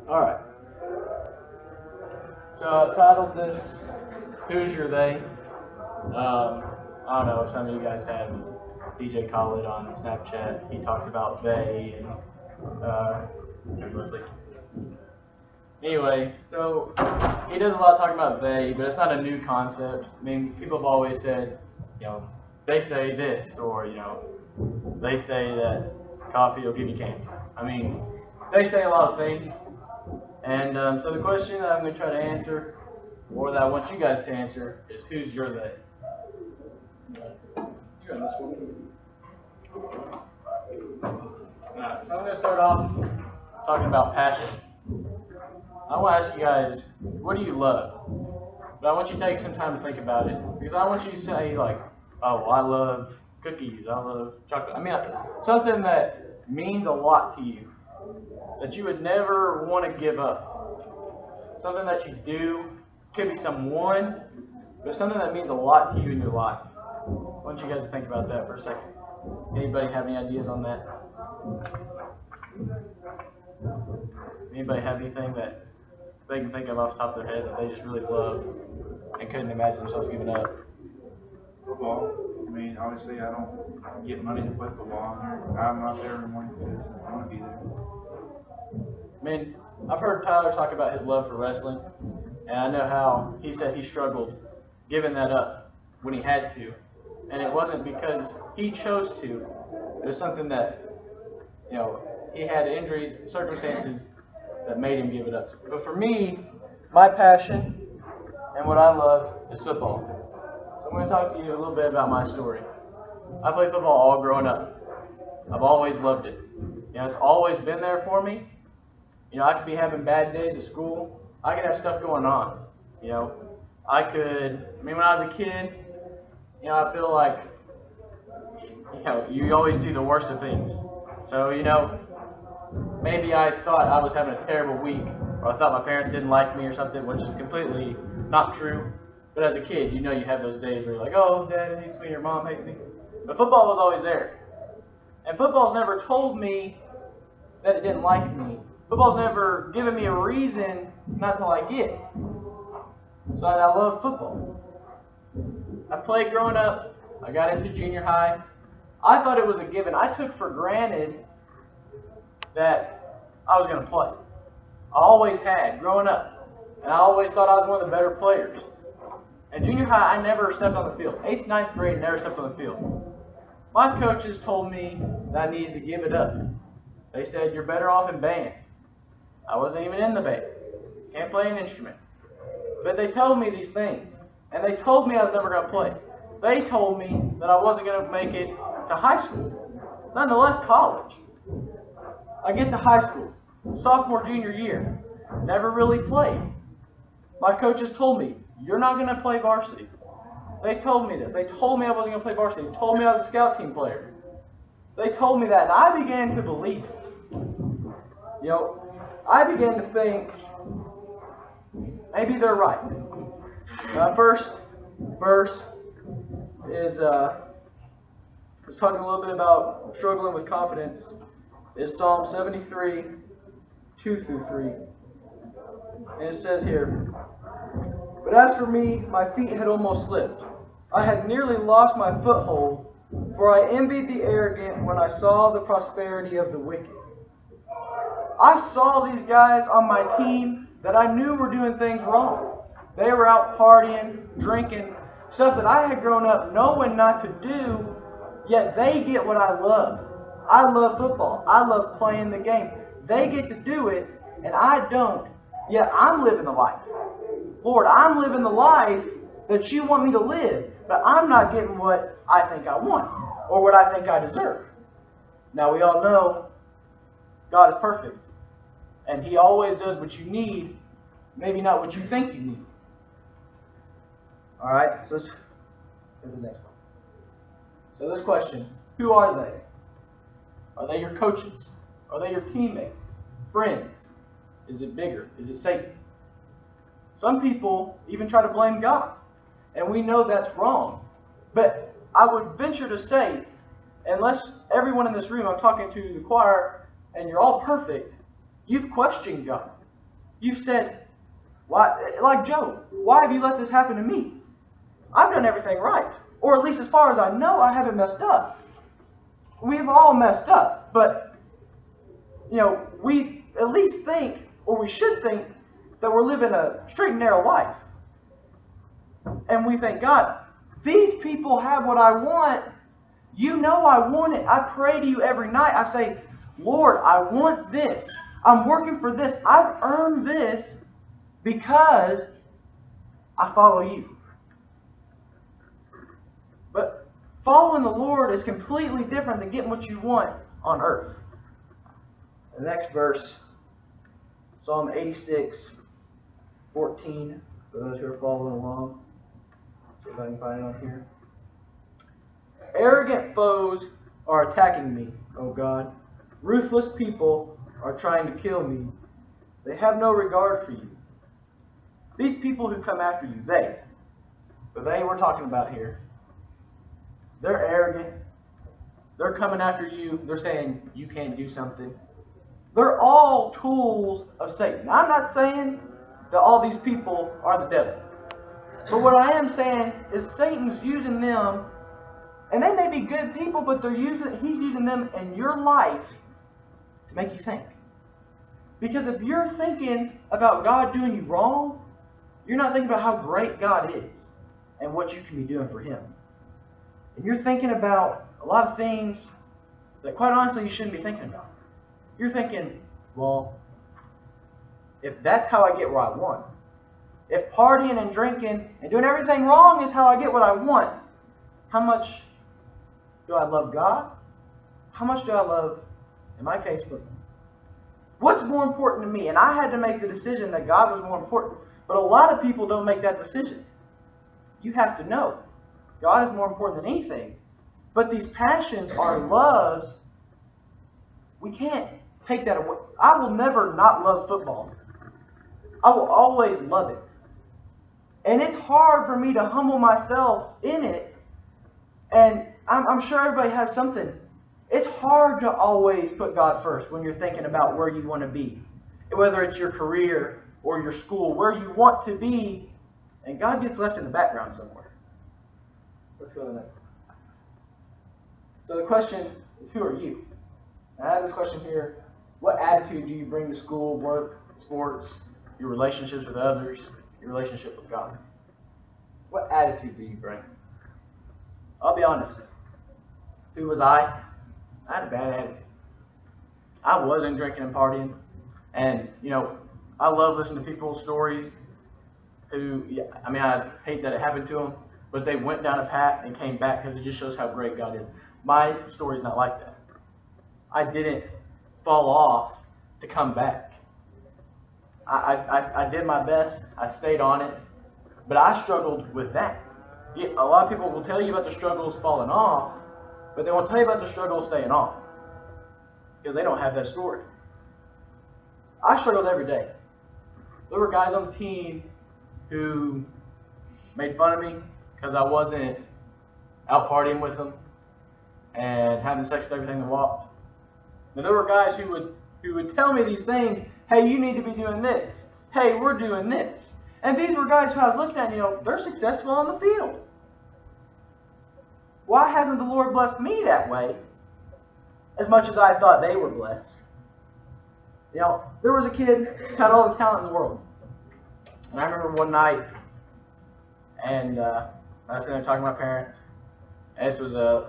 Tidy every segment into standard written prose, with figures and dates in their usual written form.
Alright, so I titled this, Who's Your They? I don't know if some of you guys have DJ Khaled on Snapchat. He talks about they and there's Leslie. Anyway, so he does a lot of talking about they, but it's not a new concept. I mean, people have always said, they say this, or, they say that coffee will give you cancer. I mean, they say a lot of things. And so the question that I'm going to try to answer, or that I want you guys to answer, is who's your they? You got this one. Alright, so I'm going to start off talking about passion. I want to ask you guys, what do you love? But I want you to take some time to think about it, because I want you to say, like, oh, I love cookies, I love chocolate. I mean, something that means a lot to you, that you would never want to give up. Something that you do, could be someone, but something that means a lot to you in your life. I want you guys to think about that for a second. Anybody have any ideas on that? Anybody have anything that they can think of off the top of their head that they just really love and couldn't imagine themselves giving up? Football. I mean, obviously, I don't get money to play football. I'm out there in the morning because I want to be there. I mean, I've heard Tyler talk about his love for wrestling, and I know how he said he struggled giving that up when he had to. And it wasn't because he chose to. It was something that, he had injuries, circumstances that made him give it up. But for me, my passion and what I love is football. So I'm going to talk to you a little bit about my story. I played football all growing up. I've always loved it. It's always been there for me. I could be having bad days at school. I could have stuff going on. When I was a kid, I feel like, you always see the worst of things. So, maybe I thought I was having a terrible week, or I thought my parents didn't like me or something, which is completely not true. But as a kid, you have those days where you're like, oh, Dad hates me, or Mom hates me. But football was always there. And football's never told me that it didn't like me. Football's never given me a reason not to like it. So I love football. I played growing up. I got into junior high. I thought it was a given. I took for granted that I was going to play. I always had, growing up. And I always thought I was one of the better players. In junior high, I never stepped on the field. 8th, 9th grade, never stepped on the field. My coaches told me that I needed to give it up. They said, you're better off in band. I wasn't even in the band. Can't play an instrument. But they told me these things. And they told me I was never going to play. They told me that I wasn't going to make it to high school. Nonetheless, college. I get to high school. Sophomore, junior year. Never really played. My coaches told me, you're not going to play varsity. They told me this. They told me I wasn't going to play varsity. They told me I was a scout team player. They told me that, and I began to believe it. I began to think, maybe they're right. First verse is talking a little bit about struggling with confidence. Is Psalm 73, 2 through 3. And it says here, but as for me, my feet had almost slipped. I had nearly lost my foothold, for I envied the arrogant when I saw the prosperity of the wicked. I saw these guys on my team that I knew were doing things wrong. They were out partying, drinking, stuff that I had grown up knowing not to do, yet they get what I love. I love football. I love playing the game. They get to do it, and I don't, yet I'm living the life. Lord, I'm living the life that you want me to live, but I'm not getting what I think I want, or what I think I deserve. Now, we all know God is perfect, and He always does what you need, maybe not what you think you need. All right, so let's go to the next one. So this question, who are they? Are they your coaches? Are they your teammates? Friends? Is it bigger? Is it Satan? Some people even try to blame God, and we know that's wrong. But I would venture to say, unless everyone in this room, I'm talking to the choir, and you're all perfect, you've questioned God. You've said, why, like Job, why have you let this happen to me? I've done everything right. Or at least as far as I know, I haven't messed up. We've all messed up. But, we at least think, or we should think, that we're living a straight and narrow life. And we think, God, these people have what I want. You know I want it. I pray to you every night. I say, Lord, I want this. I'm working for this. I've earned this because I follow you. But following the Lord is completely different than getting what you want on earth. The next verse, Psalm 86, 14, for those who are following along. See if I can find it on here. Arrogant foes are attacking me, O God. Ruthless people are trying to kill me. They have no regard for you. These people who come after you, the they we're talking about here, they're arrogant. They're coming after you. They're saying you can't do something. They're all tools of Satan. Now, I'm not saying that all these people are the devil. But what I am saying is Satan's using them, and they may be good people, but he's using them in your life to make you think. Because if you're thinking about God doing you wrong, you're not thinking about how great God is and what you can be doing for Him. And you're thinking about a lot of things that, quite honestly, you shouldn't be thinking about. You're thinking, well, if that's how I get what I want, if partying and drinking and doing everything wrong is how I get what I want, how much do I love God? How much do I love, in my case, football? What's more important to me? And I had to make the decision that God was more important. But a lot of people don't make that decision. You have to know God is more important than anything. But these passions, our loves, we can't take that away. I will never not love football. I will always love it. And it's hard for me to humble myself in it. And I'm sure everybody has something. It's hard to always put God first when you're thinking about where you want to be. Whether it's your career or your school, where you want to be, and God gets left in the background somewhere. Let's go to the next one. So the question is, who are you? And I have this question here. What attitude do you bring to school, work, sports, your relationships with others, your relationship with God? What attitude do you bring? I'll be honest. Who was I? I had a bad attitude. I wasn't drinking and partying. And, I love listening to people's stories who, I hate that it happened to them, but they went down a path and came back because it just shows how great God is. My story's not like that. I didn't fall off to come back. I did my best. I stayed on it. But I struggled with that. A lot of people will tell you about the struggles falling off, but they won't tell you about the struggles staying on because they don't have that story. I struggled every day. There were guys on the team who made fun of me because I wasn't out partying with them and having sex with everything that walked. And there were guys who would tell me these things. Hey, you need to be doing this. Hey, we're doing this. And these were guys who I was looking at, they're successful on the field. Why hasn't the Lord blessed me that way as much as I thought they were blessed? There was a kid who had all the talent in the world. And I remember one night, and I was sitting there talking to my parents. And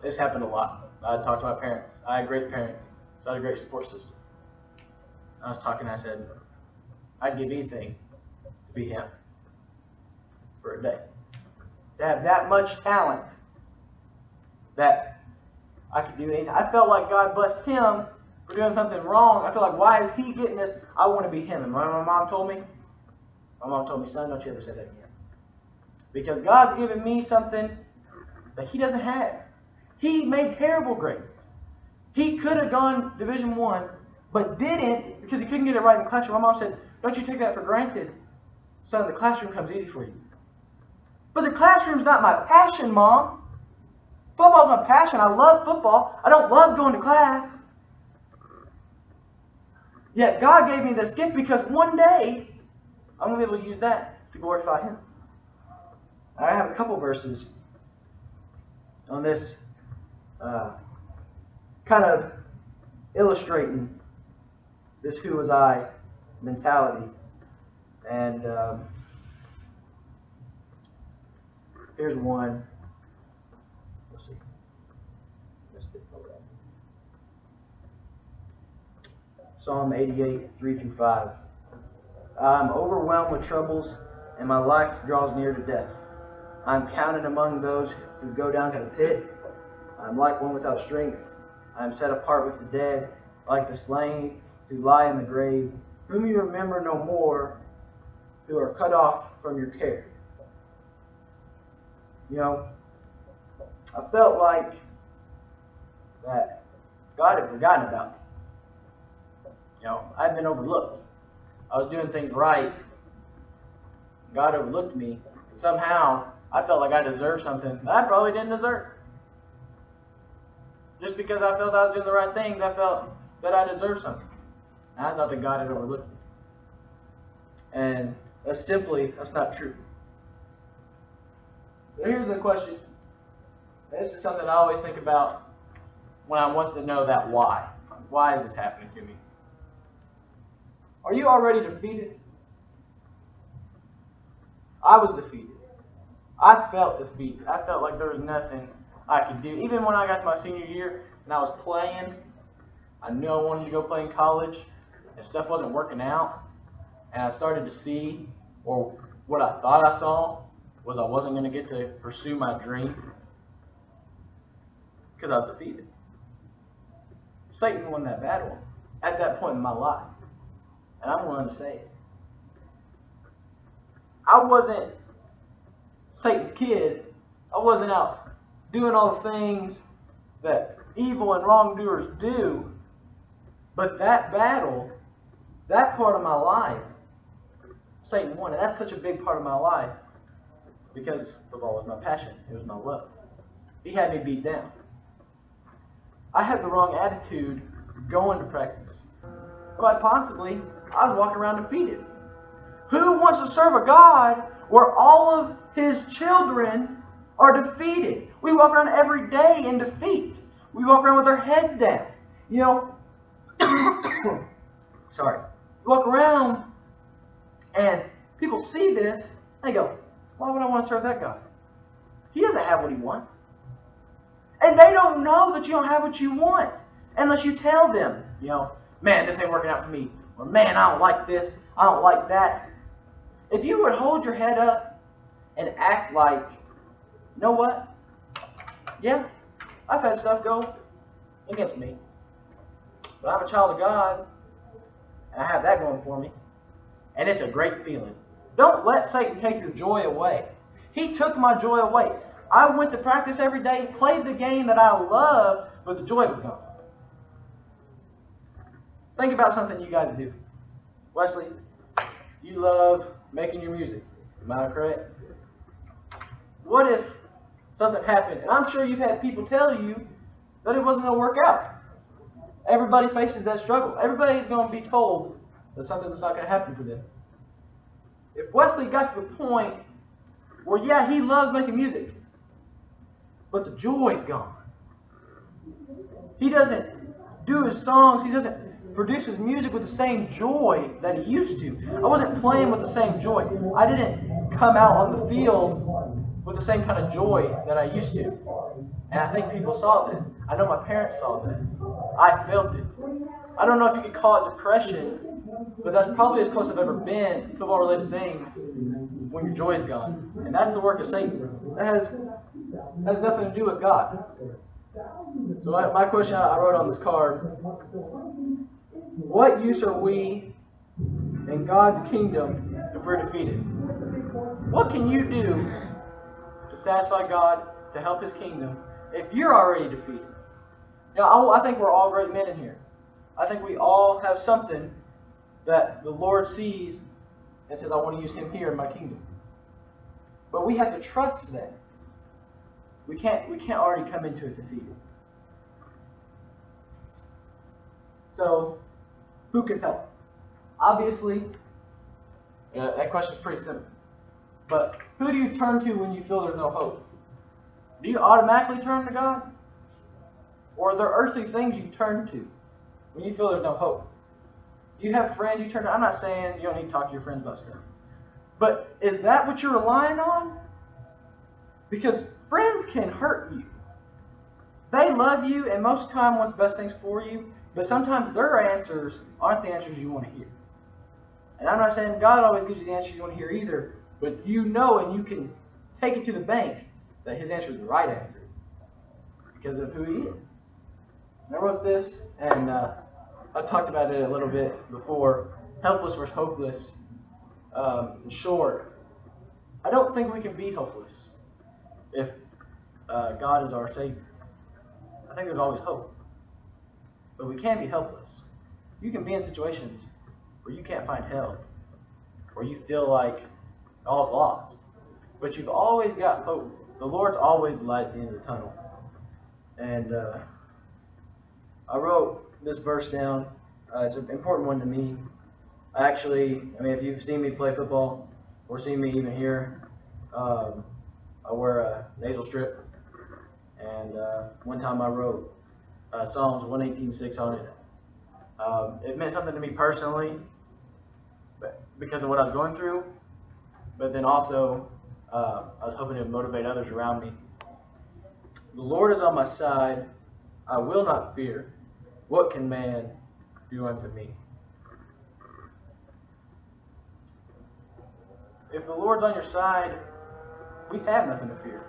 this happened a lot. I talked to my parents. I had great parents, so I had a great support system. I was talking, I said, I'd give anything to be him for a day. To have that much talent that I could do anything. I felt like God blessed him for doing something wrong. I feel like, why is he getting this? I want to be him. And my mom told me, son, don't you ever say that again. Because God's given me something that he doesn't have. He made terrible grades. He could have gone Division I, but didn't because he couldn't get it right in the classroom. My mom said, don't you take that for granted. Son, the classroom comes easy for you. But the classroom's not my passion, Mom. Football's my passion. I love football. I don't love going to class. Yet God gave me this gift because one day I'm going to be able to use that to glorify Him. I have a couple verses on this kind of illustrating this who was I mentality. And here's one. Let's see. Psalm 88, 3 through 5. I'm overwhelmed with troubles, and my life draws near to death. I'm counted among those who go down to the pit. I'm like one without strength. I am set apart with the dead, like the slain who lie in the grave, whom you remember no more, who are cut off from your care. You know, I felt like that God had forgotten about me. You know, I'd been overlooked. I was doing things right. God overlooked me. Somehow, I felt like I deserved something that I probably didn't deserve. Just because I felt I was doing the right things, I felt that I deserved something. And I thought that God had overlooked me. And that's not true. But here's the question. This is something I always think about when I want to know that why. Why is this happening to me? Are you already defeated? I was defeated. I felt defeated. I felt like there was nothing I could do. Even when I got to my senior year and I was playing, I knew I wanted to go play in college, and stuff wasn't working out. And I started to see, or what I thought I saw, was I wasn't going to get to pursue my dream because I was defeated. Satan won that battle at that point in my life. And I'm willing to say it. I wasn't Satan's kid. I wasn't out doing all the things that evil and wrongdoers do. But that battle, that part of my life, Satan won. And that's such a big part of my life because football was my passion. It was my love. He had me beat down. I had the wrong attitude going to practice. Quite possibly, I was walking around defeated. Who wants to serve a God where all of His children are defeated? We walk around every day in defeat. We walk around with our heads down. You know, sorry. We walk around and people see this and they go, why would I want to serve that God? He doesn't have what He wants. And they don't know that you don't have what you want unless you tell them, you know, man, this ain't working out for me. Or, man, I don't like this. I don't like that. If you would hold your head up and act like, you know what? Yeah, I've had stuff go against me. But I'm a child of God, and I have that going for me. And it's a great feeling. Don't let Satan take your joy away. He took my joy away. I went to practice every day, played the game that I love, but the joy was gone. Think about something you guys do. Wesley, you love making your music. Am I correct? What if something happened, and I'm sure you've had people tell you that it wasn't going to work out. Everybody faces that struggle. Everybody is going to be told that something that's not going to happen for them. If Wesley got to the point where, yeah, he loves making music, but the joy's gone. He doesn't do his songs, he doesn't produce his music with the same joy that he used to. I wasn't playing with the same joy. I didn't come out on the field with the same kind of joy that I used to. And I think people saw that. I know my parents saw that. I felt it. I don't know if you could call it depression, but that's probably as close I've ever been to football-related things when your joy's gone. And that's the work of Satan. That has nothing to do with God. So my question I wrote on this card, what use are we in God's kingdom if we're defeated? What can you do to satisfy God, to help His kingdom, if you're already defeated? You know, I think we're all great men in here. I think we all have something that the Lord sees and says, I want to use Him here in my kingdom. But we have to trust that. We can't already come into it defeated. So, who can help? Obviously, That question's pretty simple. But who do you turn to when you feel there's no hope? Do you automatically turn to God? Or are there earthly things you turn to when you feel there's no hope? Do you have friends you turn to? I'm not saying you don't need to talk to your friends about stuff. But is that what you're relying on? Because friends can hurt you. They love you and most of the time want the best things for you, but sometimes their answers aren't the answers you want to hear. And I'm not saying God always gives you the answer you want to hear either, but you know and you can take it to the bank that His answer is the right answer because of who He is. And I wrote this, and I talked about it a little bit before. Helpless versus hopeless. In short, I don't think we can be hopeless if God is our Savior. I think there's always hope. But we can be helpless. You can be in situations where you can't find help, where you feel like all's lost. But you've always got hope. The Lord's always the light at the end of the tunnel. And I wrote this verse down. It's an important one to me. If you've seen me play football or seen me even here, I wear a nasal strip. And one time I wrote Psalms 118:6 on it. It meant something to me personally, but because of what I was going through. But then also, I was hoping to motivate others around me. The Lord is on my side. I will not fear. What can man do unto me? If the Lord's on your side, we have nothing to fear.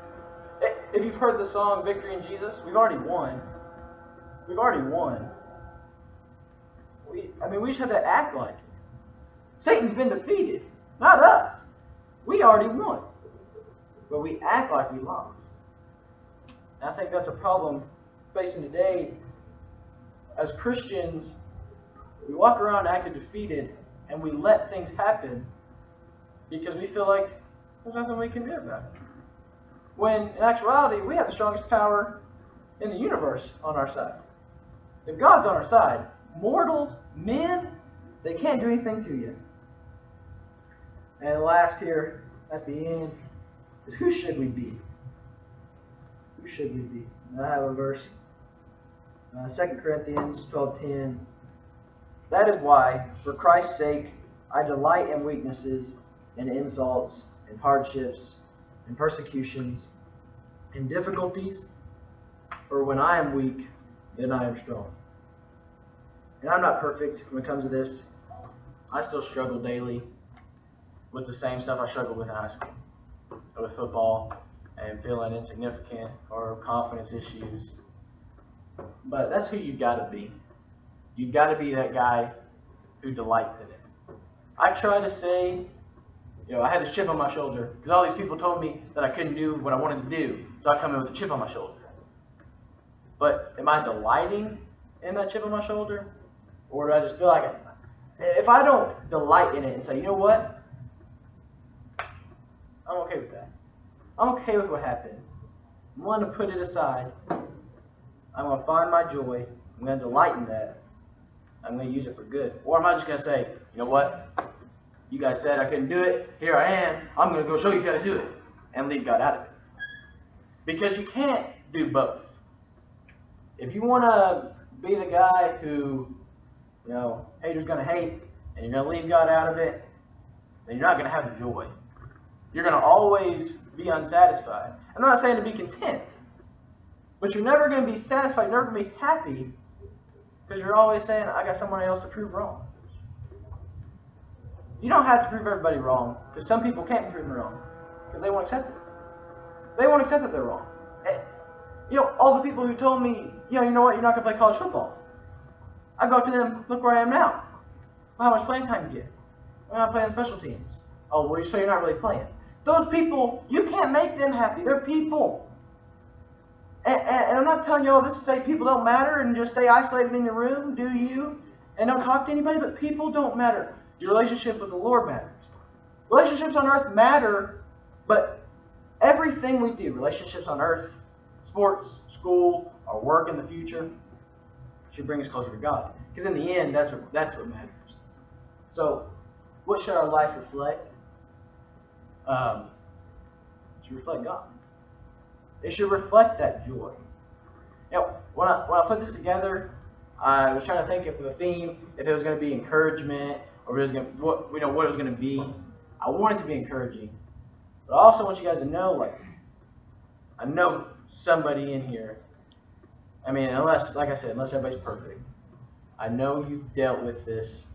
If you've heard the song Victory in Jesus, we've already won. We've already won. We just have to act like it. Satan's been defeated, not us. We already won. But we act like we lost. And I think that's a problem facing today. As Christians, we walk around acting defeated, and we let things happen because we feel like there's nothing we can do about it. When, in actuality, we have the strongest power in the universe on our side. If God's on our side, mortals, men, they can't do anything to you. And last here, at the end, is who should we be? Who should we be? And I have a verse. 2 Corinthians 12:10. That is why, for Christ's sake, I delight in weaknesses, in insults, in hardships, in persecutions, in difficulties, for when I am weak, then I am strong. And I'm not perfect when it comes to this. I still struggle daily with the same stuff I struggled with in high school, with football and feeling insignificant or confidence issues. But that's who you got to be. You got to be that guy who delights in it. I try to say, I had this chip on my shoulder because all these people told me that I couldn't do what I wanted to do, so I come in with a chip on my shoulder. But am I delighting in that chip on my shoulder, or do I just feel like if I don't delight in it and say, you know what, I'm okay with that. I'm okay with what happened. I'm willing to put it aside. I'm going to find my joy. I'm going to delight in that. I'm going to use it for good. Or am I just going to say, you know what? You guys said I couldn't do it. Here I am. I'm going to go show you how to do it. And leave God out of it. Because you can't do both. If you want to be the guy who, haters going to hate, and you're going to leave God out of it, then you're not going to have the joy. You're going to always be unsatisfied. I'm not saying to be content. But you're never going to be satisfied, you're never going to be happy, because you're always saying, I got someone else to prove wrong. You don't have to prove everybody wrong, because some people can't be proven wrong, because they won't accept it. They won't accept that they're wrong. All the people who told me, you know what, you're not going to play college football. I go up to them, look where I am now. How much playing time you get? I'm not playing special teams. Oh, well, so you're not really playing. Those people, you can't make them happy. They're people. And I'm not telling you all this to say people don't matter and just stay isolated in your room, do you? And don't talk to anybody, but people don't matter. Your relationship with the Lord matters. Relationships on earth matter, but everything we do, relationships on earth, sports, school, our work in the future, should bring us closer to God. Because in the end, that's what matters. So, what should our life reflect? It should reflect God. It should reflect that joy. You know, when I put this together, I was trying to think of the theme, if it was going to be encouragement, or if it was going to, what it was going to be. I want it to be encouraging, but I also want you guys to know, like, I know somebody in here. I mean, unless, like I said, unless everybody's perfect, I know you've dealt with this.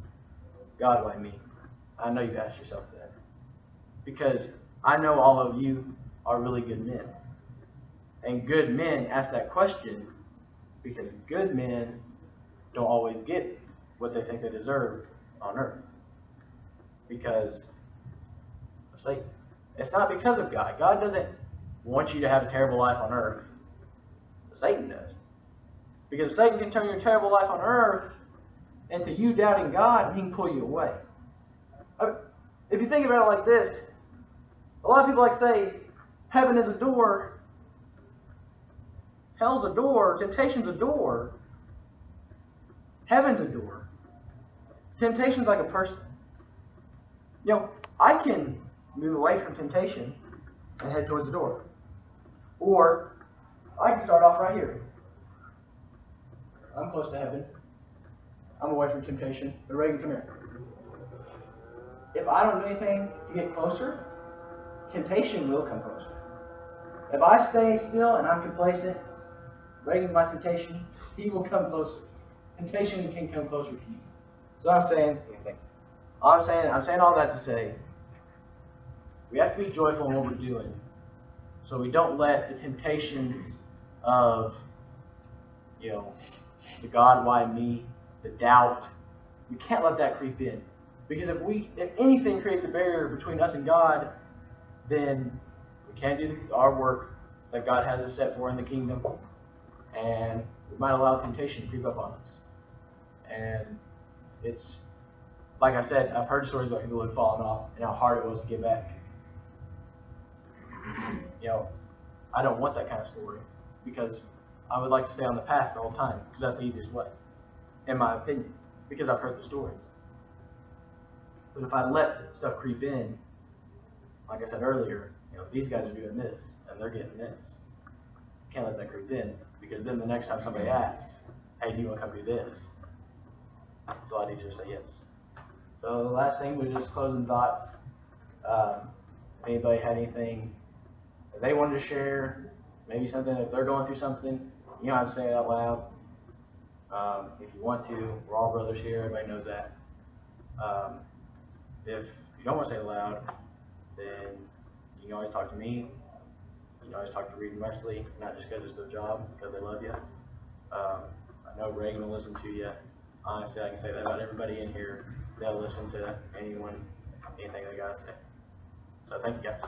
God, why me? I know you've asked yourself that, because I know all of you are really good men, and good men ask that question because good men don't always get what they think they deserve on earth because of Satan. It's not because of God. God doesn't want you to have a terrible life on earth. Satan does. Because Satan can turn your terrible life on earth into you doubting God, and he can pull you away. If you think about it like this, a lot of people like say, heaven is a door, hell's a door, temptation's a door, heaven's a door. Temptation's like a person. You know, I can move away from temptation and head towards the door. Or I can start off right here. I'm close to heaven. I'm away from temptation. But Reagan, come here. If I don't do anything to get closer, temptation will come closer. If I stay still and I'm complacent, Reagan's my temptation, he will come closer. Temptation can come closer to you. So I'm saying all that to say, we have to be joyful in what we're doing, so we don't let the temptations of, the God, why me, the doubt, we can't let that creep in. Because if anything creates a barrier between us and God, then we can't do our work that God has us set for in the kingdom, and we might allow temptation to creep up on us. And it's, like I said, I've heard stories about people who had fallen off and how hard it was to get back. I don't want that kind of story, because I would like to stay on the path the whole time, because that's the easiest way, in my opinion, because I've heard the stories. But if I let stuff creep in, like I said earlier, these guys are doing this, and they're getting this. Can't let that creep in, because then the next time somebody asks, hey, do you want to come do this? It's a lot easier to say yes. So the last thing was just closing thoughts. If anybody had anything that they wanted to share, maybe something, if they're going through something, you don't have to say it out loud. If you want to, we're all brothers here, everybody knows that. If you don't want to say it aloud, then you can always talk to me. You can always talk to Reed and Wesley, not just because it's their job, because they love you. I know Reagan will listen to you. Honestly, I can say that about everybody in here. They'll listen to anything they got to say. So thank you guys.